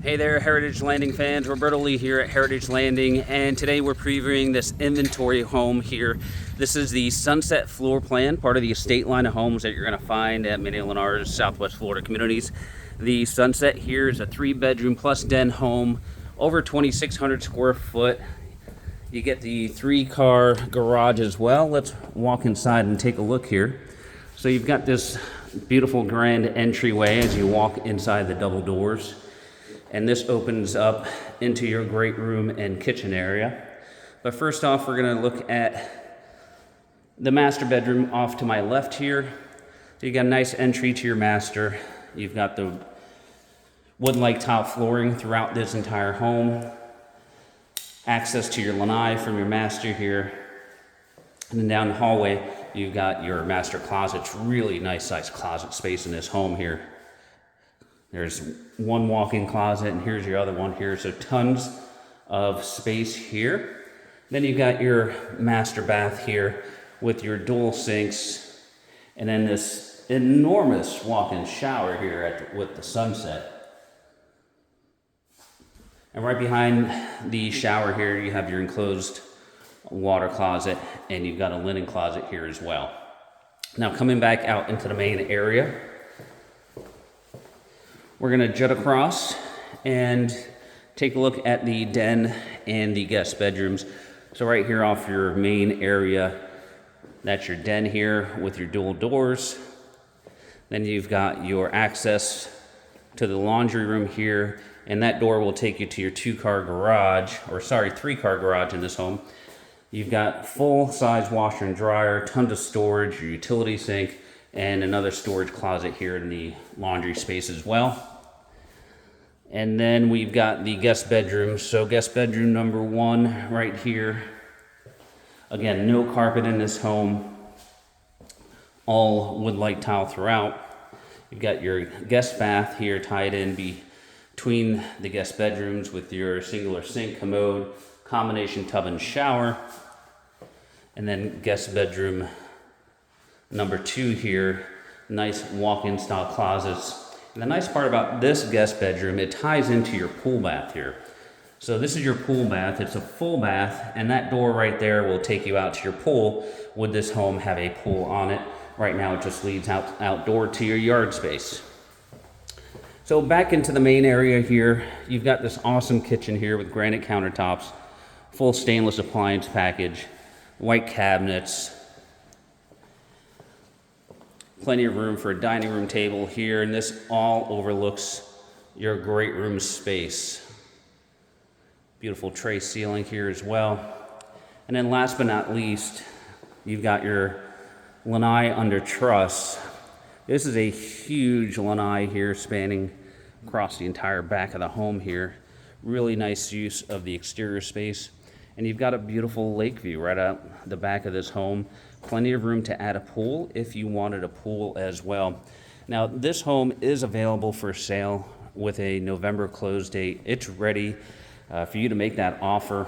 Hey there, Heritage Landing fans. Roberto Lee here at Heritage Landing, and today we're previewing this inventory home here. This is the Sunset floor plan, part of the estate line of homes that you're going to find at many Lennar's Southwest Florida communities. The Sunset here is a 3-bedroom plus den home, over 2,600 square foot. You get the 3-car garage as well. Let's walk inside and take a look here. So you've got this beautiful grand entryway as you walk inside the double doors. And this opens up into your great room and kitchen area. But first off, we're gonna look at the master bedroom off to my left here. So you got a nice entry to your master. You've got the wood-like tile flooring throughout this entire home. Access to your lanai from your master here. And then down the hallway, you've got your master closet. It's really nice sized closet space in this home here. There's one walk-in closet, and here's your other one here. So tons of space here. Then you've got your master bath here with your dual sinks, and then this enormous walk-in shower here with the Sunset. And right behind the shower here, you have your enclosed water closet, and you've got a linen closet here as well. Now coming back out into the main area, we're gonna jut across and take a look at the den and the guest bedrooms. So right here off your main area, that's your den here with your dual doors. Then you've got your access to the laundry room here, and that door will take you to your 3-car garage in this home. You've got full-size washer and dryer, tons of storage, your utility sink, and another storage closet here in the laundry space as well. And then we've got the guest bedroom. So guest bedroom number 1 right here. Again, no carpet in this home. All wood-like tile throughout. You've got your guest bath here tied in between the guest bedrooms with your singular sink, commode, combination tub and shower. And then guest bedroom number 2 here. Nice walk-in style closets. And the nice part about this guest bedroom, it ties into your pool bath here. So this is your pool bath. It's a full bath, and that door right there will take you out to your pool. Would this home have a pool on it? Right now it just leads outdoor to your yard space. So back into the main area here, you've got this awesome kitchen here with granite countertops, full stainless appliance package, white cabinets, plenty of room for a dining room table here, and this all overlooks your great room space. Beautiful tray ceiling here as well. And then last but not least, you've got your lanai under truss. This is a huge lanai here spanning across the entire back of the home here. Really nice use of the exterior space. And you've got a beautiful lake view right out the back of this home. Plenty of room to add a pool if you wanted a pool as well. Now, this home is available for sale with a November close date. It's ready for you to make that offer.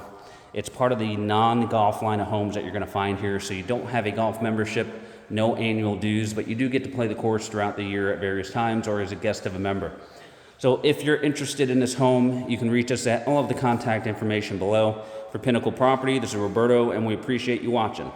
It's part of the non-golf line of homes that you're gonna find here, so you don't have a golf membership, no annual dues, but you do get to play the course throughout the year at various times or as a guest of a member. So if you're interested in this home, you can reach us at all of the contact information below. For Pinnacle Property, this is Roberto, and we appreciate you watching.